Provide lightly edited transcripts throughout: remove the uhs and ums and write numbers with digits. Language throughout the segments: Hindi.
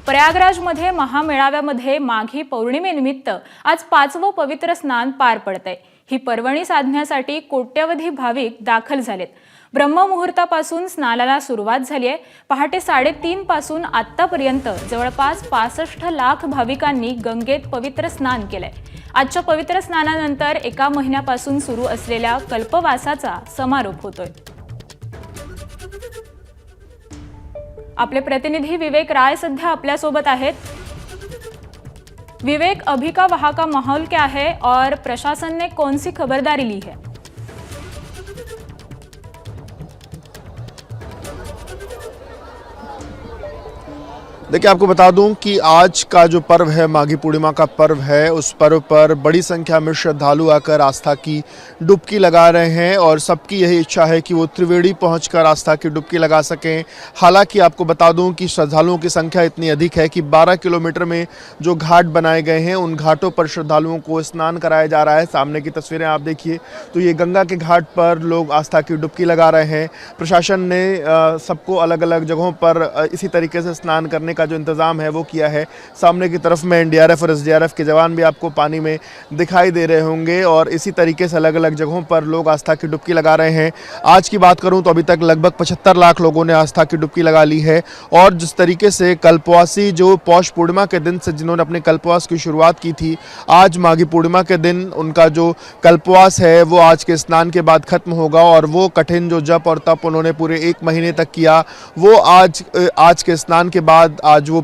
प्रयागराजमध्ये महामेळाव्यामध्ये माघी पौर्णिमेनिमित्त आज 5वं पवित्र स्नान पार पडतंय। ही पर्वणी साधण्यासाठी कोट्यवधी भाविक दाखल झालेत। ब्रह्ममुहूर्तापासून स्नानाला सुरुवात झाली आहे। पहाटे 3:30 पासून आतापर्यंत जवळपास 65 लाख भाविकांनी गंगेत पवित्र स्नान केलंय। आजच्या पवित्र स्नानानंतर एका महिन्यापासून सुरू असलेल्या कल्पवासाचा समारोप होतोय। आपले प्रतिनिधी विवेक राय सध्या आपल्या सोबत आहेत। विवेक, अभी का वहां का माहौल क्या है और प्रशासन ने कौन सी खबरदारी ली है? देखिए, आपको बता दूं कि आज का जो पर्व है, माघी पूर्णिमा का पर्व है, उस पर्व पर बड़ी संख्या में श्रद्धालु आकर आस्था की डुबकी लगा रहे हैं और सबकी यही इच्छा है कि वो त्रिवेणी पहुंचकर आस्था की डुबकी लगा सकें। हालांकि आपको बता दूं कि श्रद्धालुओं की संख्या इतनी अधिक है कि 12 किलोमीटर में जो घाट बनाए गए हैं, उन घाटों पर श्रद्धालुओं को स्नान कराया जा रहा है। सामने की तस्वीरें आप देखिए तो ये गंगा के घाट पर लोग आस्था की डुबकी लगा रहे हैं। प्रशासन ने सबको अलग अलग जगहों पर इसी तरीके से स्नान करने का जो इंतजाम है वो किया है। सामने की तरफ में एनडीआरएफ और एसडीआरएफ के जवान भी आपको पानी में दिखाई दे रहे होंगे और इसी तरीके से अलग अलग जगहों पर लोग आस्था की डुबकी लगा रहे हैं। आज की बात करूं तो अभी तक लगभग 75 लाख लोगों ने आस्था की डुबकी लगा ली है और जिस तरीके से कल्पवासी जो पौष पूर्णिमा के दिन से जिन्होंने अपने कल्पवास की शुरुआत की थी, आज माघी पूर्णिमा के दिन उनका जो कल्पवास है वो आज के स्नान के बाद खत्म होगा और वो कठिन जो जप और तप उन्होंने पूरे 1 महीने तक किया वो आज के स्नान के बाद आज वो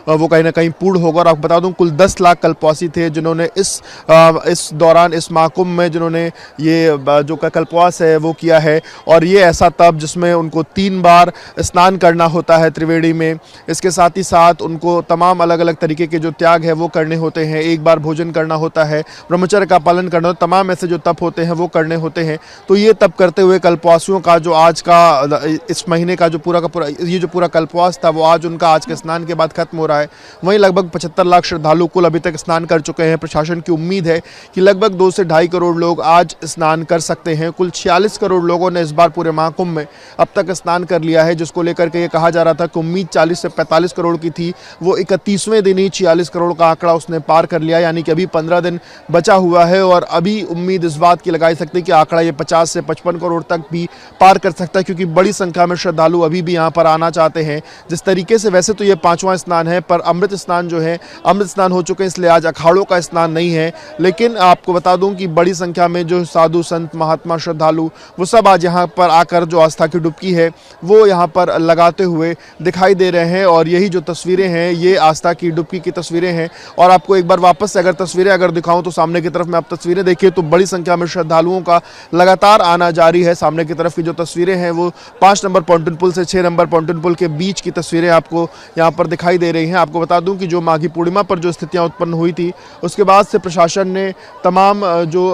कहीं ना कहीं पूर्ण होगा। और आपको बता दूं कुल 10 लाख कल्पवासी थे जिन्होंने इस दौरान इस महाकुंभ में जिन्होंने ये जो कल्पवास है वो किया है और ये ऐसा तप जिसमें उनको 3 बार स्नान करना होता है त्रिवेणी में। इसके साथ ही साथ उनको तमाम अलग अलग तरीके के जो त्याग है वो करने होते हैं। 1 बार भोजन करना होता है, ब्रह्मचर्य का पालन करना, तमाम ऐसे जो तप होते हैं वो करने होते हैं। तो ये तप करते हुए कल्पवासियों का जो आज का इस महीने का जो पूरा कल्पवास था वो आज उनका आज के स्नान के बाद खत्म हो रहा है। वहीं लगभग 75 लाख श्रद्धालु कुल अभी तक स्नान कर चुके हैं। प्रशासन की उम्मीद है कि लगभग 2 से 2.5 करोड़ लोग आज स्नान कर सकते हैं। कुल 46 करोड़ लोगों ने इस बार पूरे महाकुंभ में अब तक स्नान कर लिया है, जिसको लेकर के ये कहा जा रहा था कि उम्मीद 40 से 45 करोड़ की थी, वो 31वें दिन ही 46 करोड़ का आंकड़ा उसने पार कर लिया। यानी कि अभी 15 दिन बचा हुआ है और अभी उम्मीद इस बात की लगाई सकती है कि आंकड़ा ये 50 से 55 करोड़ तक भी पार कर सकता है, क्योंकि बड़ी संख्या में श्रद्धालु अभी भी यहाँ पर आना चाहते हैं। जिस तरीके से वैसे तो ये 5वां स्नान है, पर अमृत स्नान जो है, अमृत स्नान हो चुके हैं, इसलिए आज अखाड़ों का स्नान नहीं है। लेकिन आपको बता दूं कि बड़ी संख्या में जो साधु संत महात्मा श्रद्धालु वो सब आज यहाँ पर आकर जो आस्था की डुबकी है वो यहाँ पर लगाते हुए दिखाई दे रहे हैं। और यही जो तस्वीरें हैं ये आस्था की डुबकी की तस्वीरें हैं। और आपको एक बार वापस से अगर तस्वीरें दिखाऊं तो सामने की तरफ में आप तस्वीरें देखिए तो बड़ी संख्या में श्रद्धालुओं का लगातार आना जारी है। सामने की तरफ की जो तस्वीरें हैं वो 5 नंबर पॉन्टून पुल से 6 नंबर पॉन्टून पुल के बीच की तस्वीरें आपको यहाँ पर दिखाई दे रही हैं। आपको बता दूं कि जो माघी पूर्णिमा पर जो स्थितियां उत्पन्न हुई थी उसके बाद से प्रशासन ने तमाम जो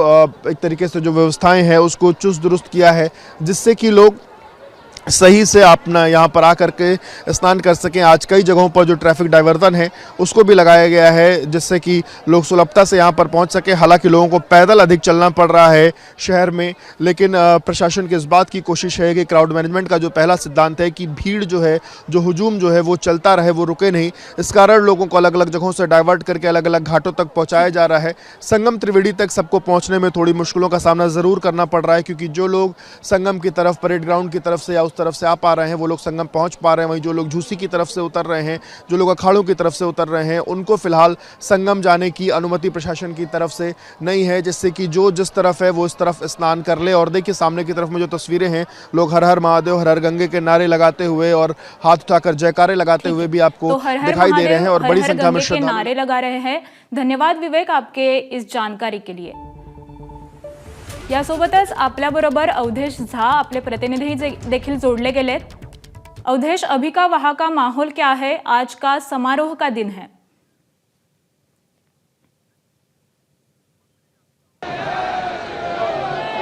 एक तरीके से जो व्यवस्थाएं हैं उसको चुस्त दुरुस्त किया है, जिससे कि लोग सही से अपना यहाँ पर आकर के स्नान कर सकें। आज कई जगहों पर जो ट्रैफिक डाइवर्जन है उसको भी लगाया गया है, जिससे कि लोग सुलभता से यहाँ पर पहुँच सके। हालांकि लोगों को पैदल अधिक चलना पड़ रहा है शहर में, लेकिन प्रशासन की इस बात की कोशिश है कि क्राउड मैनेजमेंट का जो पहला सिद्धांत है कि भीड़ जो है, जो हुजूम जो है वो चलता रहे, वो रुके नहीं। इस कारण लोगों को अलग अलग जगहों से डाइवर्ट करके अलग अलग घाटों तक पहुँचाया जा रहा है। संगम त्रिवेणी तक सबको पहुँचने में थोड़ी मुश्किलों का सामना ज़रूर करना पड़ रहा है, क्योंकि जो लोग संगम की तरफ, परेड ग्राउंड की तरफ से या उस तरफ से आ पा रहे हैं वो लोग संगम पहुंच पा रहे हैं। वहीं जो लोग झूसी की तरफ से उतर रहे हैं, जो लोग अखाड़ों की तरफ से उतर रहे हैं, उनको फिलहाल संगम जाने की अनुमति प्रशासन की तरफ से नहीं है, जिससे कि जो जिस तरफ है वो इस तरफ स्नान कर ले। और देखिए सामने की तरफ में जो तस्वीरें हैं, लोग हर हर महादेव, हर हर गंगे के नारे लगाते हुए और हाथ उठाकर जयकारे लगाते हुए भी आपको दिखाई दे रहे हैं और बड़ी संख्या में श्रद्धालु नारे लगा रहे हैं। धन्यवाद विवेक आपके इस जानकारी के लिए। यासोबतच आपल्याबरोबर अवधेश झा आपले प्रतिनिधी देखील जोडले गेलेत। अवधेश, अभी का वहां का माहौल क्या है? आज का समारोह का दिन है।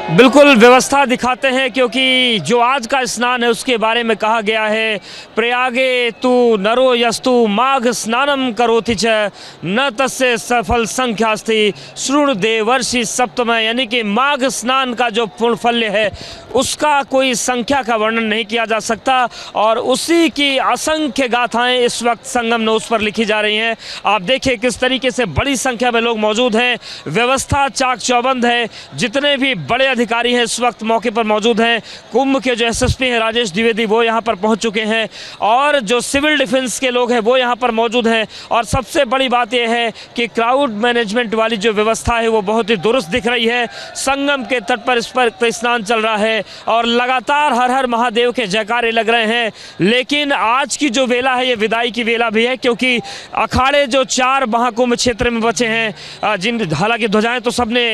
बिल्कुल व्यवस्था दिखाते हैं, क्योंकि जो आज का स्नान है उसके बारे में कहा गया है, प्रयागे तु नरो यस्तु माघ स्नानम करोति च न तस्य सफल संख्यास्ति श्रुण देवर्षि सप्तम। यानी कि माघ स्नान का जो पुण्यफल्य है उसका कोई संख्या का वर्णन नहीं किया जा सकता, और उसी की असंख्य गाथाएं इस वक्त संगम नोस पर लिखी जा रही हैं। आप देखिए किस तरीके से बड़ी संख्या में लोग मौजूद हैं, व्यवस्था चाक चौबंद है, जितने भी बड़े अधिकारी हैं इस वक्त मौके पर मौजूद हैं। कुंभ के जो एसएसपी हैं राजेश द्विवेदी वो यहाँ पर पहुँच चुके हैं, और जो सिविल डिफेंस के लोग हैं वो यहाँ पर मौजूद हैं। और सबसे बड़ी बात यह है कि क्राउड मैनेजमेंट वाली जो व्यवस्था है वो बहुत ही दुरुस्त दिख रही है। संगम के तट पर इस पर स्नान चल रहा है और लगातार हर हर महादेव के जयकारे लग रहे हैं। लेकिन आज की जो वेला है ये विदाई की वेला भी है, क्योंकि अखाड़े जो 4 महाकुंभ क्षेत्र में बचे हैं, जिन हालांकि ध्वजाएं तो सबने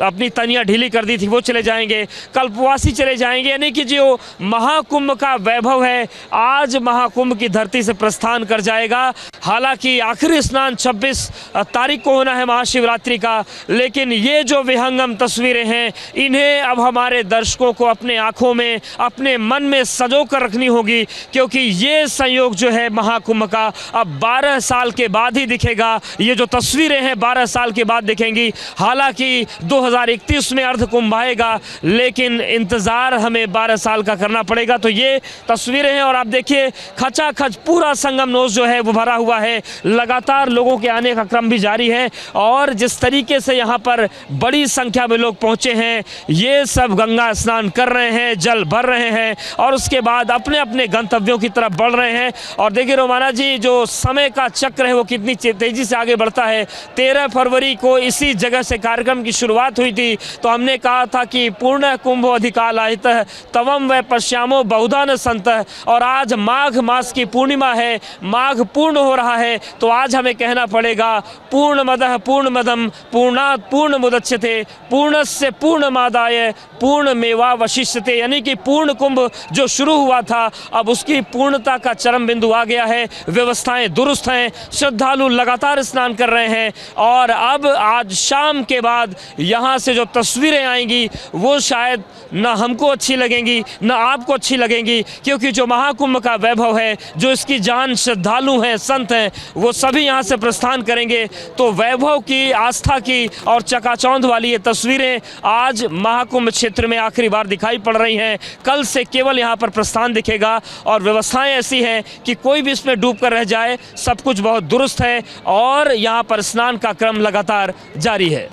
अपनी तनियां ढीली कर दी थी, वो चले जाएंगे, कल्पवासी चले जाएंगे। यानी कि जो महाकुंभ का वैभव है आज महाकुंभ की धरती से प्रस्थान कर जाएगा। हालांकि आखिरी स्नान 26 तारीख को होना है महाशिवरात्रि का, लेकिन ये जो विहंगम तस्वीरें हैं इन्हें अब हमारे दर्शकों को अपने आंखों में, अपने मन में सजो कर रखनी होगी, क्योंकि ये संयोग जो है महाकुंभ का अब 12 साल के बाद ही दिखेगा। ये जो तस्वीरें हैं 12 साल के बाद दिखेंगी। हालांकि 2031 में अर्धकुंभ आएगा, लेकिन इंतज़ार हमें 12 साल का करना पड़ेगा। तो ये तस्वीरें हैं, और आप देखिए खचाखच पूरा संगम नोस जो है वो भरा हुआ है, लगातार लोगों के आने का क्रम भी जारी है। और जिस तरीके से यहाँ पर बड़ी संख्या में लोग पहुँचे हैं, ये सब गंगा स्नान कर रहे हैं, जल भर रहे हैं, और उसके बाद अपने अपने गंतव्यों की तरफ बढ़ रहे हैं। और देखिए रोमाना जी, जो समय का चक्र है वो कितनी तेज़ी से आगे बढ़ता है। 13 फरवरी को इसी जगह से कार्यक्रम की शुरुआत हुई थी, तो हमने कहा था कि पूर्ण कुंभ अधिकाल आहित तवम व पश्यामो बहुधा न संत, और आज माघ मास की पूर्णिमा है, माघ पूर्ण हो रहा है। तो आज हमें कहना पड़ेगा पूर्णमदः पूर्णमदम पूर्णात् पूर्णमुदच्यते पूर्णस्य पूर्णमादाय पूर्णमेवावशिष्यते। यानी कि पूर्ण कुंभ जो शुरू हुआ था अब उसकी पूर्णता का चरम बिंदु आ गया है। व्यवस्थाएं दुरुस्त हैं, श्रद्धालु लगातार स्नान कर रहे हैं, और अब आज शाम के बाद यहाँ से जो तस्वीरें आएंगी वो शायद न हमको अच्छी लगेंगी न आपको अच्छी लगेंगी, क्योंकि जो महाकुंभ का वैभव है, जो इसकी जान श्रद्धालु हैं, संत हैं, वो सभी यहाँ से प्रस्थान करेंगे। तो वैभव की, आस्था की और चकाचौंध वाली ये तस्वीरें आज महाकुंभ क्षेत्र में आखिरी बार दिखाई पड़ रही हैं। कल से केवल यहाँ पर प्रस्थान दिखेगा, और व्यवस्थाएं ऐसी हैं कि कोई भी इसमें डूब कर रह जाए, सब कुछ बहुत दुरुस्त है, और यहाँ पर स्नान का क्रम लगातार जारी है।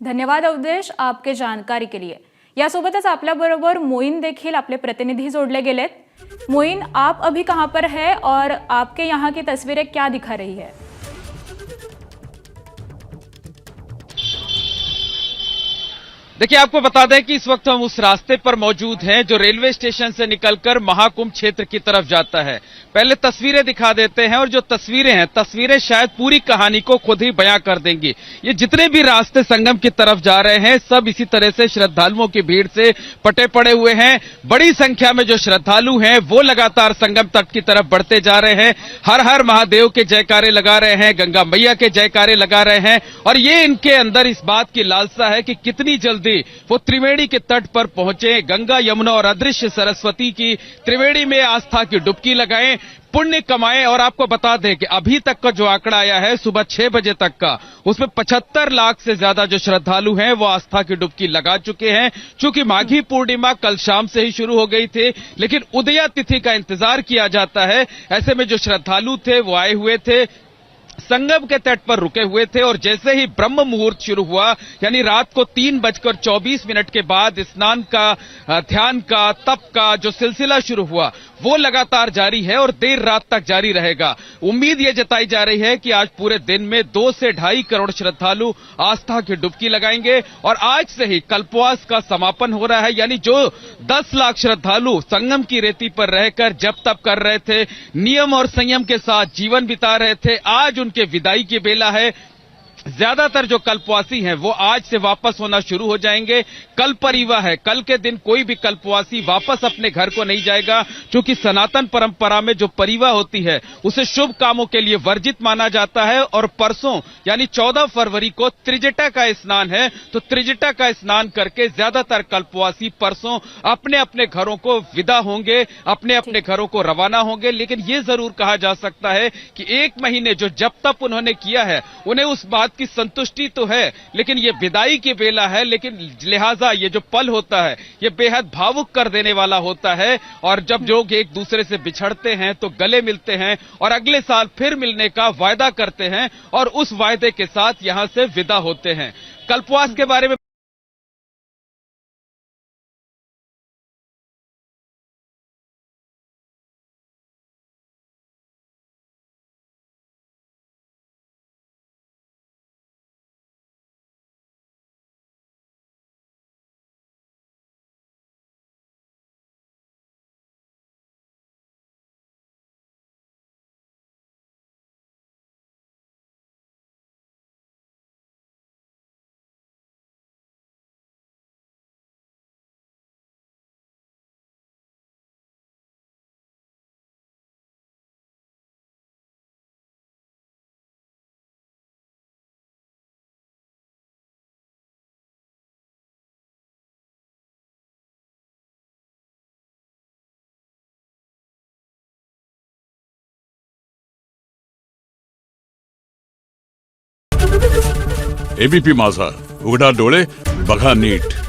धन्यवाद अवधेश आपके जानकारी के लिए। यासोबतच आपल्याबरोबर मोइन देखील आपले प्रतिनिधी जोड़ले गेलेत। मोइन, आप अभी कहां पर है और आपके यहाँ की तस्वीरें क्या दिखा रही है? देखिए, आपको बता दें कि इस वक्त हम उस रास्ते पर मौजूद हैं जो रेलवे स्टेशन से निकलकर महाकुंभ क्षेत्र की तरफ जाता है। पहले तस्वीरें दिखा देते हैं, और जो तस्वीरें हैं, तस्वीरें शायद पूरी कहानी को खुद ही बयां कर देंगी। ये जितने भी रास्ते संगम की तरफ जा रहे हैं सब इसी तरह से श्रद्धालुओं की भीड़ से पटे पड़े हुए हैं। बड़ी संख्या में जो श्रद्धालु हैं वो लगातार संगम तट की तरफ बढ़ते जा रहे हैं, हर हर महादेव के जयकारे लगा रहे हैं, गंगा मैया के जयकारे लगा रहे हैं, और ये इनके अंदर इस बात की लालसा है कि कितनी जल्दी वो त्रिवेणी के तट पर पहुंचे, गंगा यमुना और अदृश्य सरस्वती की त्रिवेणी में आस्था की डुबकी लगाएं, पुण्य कमाएं। और आपको बता दें कि अभी तक का जो आंकड़ा आया है सुबह 6 बजे तक का, उसमें 75 लाख से ज्यादा जो श्रद्धालु हैं वो आस्था की डुबकी लगा चुके हैं। चूंकि माघी पूर्णिमा कल शाम से ही शुरू हो गई थी, लेकिन उदया तिथि का इंतजार किया जाता है। ऐसे में जो श्रद्धालु थे वो आए हुए थे, संगम के तट पर रुके हुए थे, और जैसे ही ब्रह्म मुहूर्त शुरू हुआ, यानी रात को 3:24 के बाद स्नान का, ध्यान का, तप का जो सिलसिला शुरू हुआ वो लगातार जारी है और देर रात तक जारी रहेगा। उम्मीद ये जताई जा रही है कि आज पूरे दिन में 2 से 2.5 करोड़ श्रद्धालु आस्था की डुबकी लगाएंगे, और आज से ही कल्पवास का समापन हो रहा है। यानी जो 10 लाख श्रद्धालु संगम की रेती पर रहकर जप तप कर रहे थे, नियम और संयम के साथ जीवन बिता रहे थे, आज उनके विदाई की बेला है। ज्यादातर जो कल्पवासी हैं वो आज से वापस होना शुरू हो जाएंगे। कल परिवा है, कल के दिन कोई भी कल्पवासी वापस अपने घर को नहीं जाएगा, क्योंकि सनातन परंपरा में जो परिवा होती है उसे शुभ कामों के लिए वर्जित माना जाता है। और परसों यानी 14 फरवरी को त्रिजटा का स्नान है, तो त्रिजटा का स्नान करके ज्यादातर कल्पवासी परसों अपने अपने घरों को विदा होंगे, अपने अपने घरों को रवाना होंगे। लेकिन यह जरूर कहा जा सकता है कि 1 महीने जो जब तक उन्होंने किया है उन्हें उस बात की संतुष्टि तो है, लेकिन ये विदाई की बेला है। लेकिन लिहाजा ये जो पल होता है ये बेहद भावुक कर देने वाला होता है। और जब लोग एक दूसरे से बिछड़ते हैं तो गले मिलते हैं और अगले साल फिर मिलने का वायदा करते हैं और उस वायदे के साथ यहां से विदा होते हैं। कल्पवास के बारे में एबीपी माझा, उघडा डोळे बघा नीट।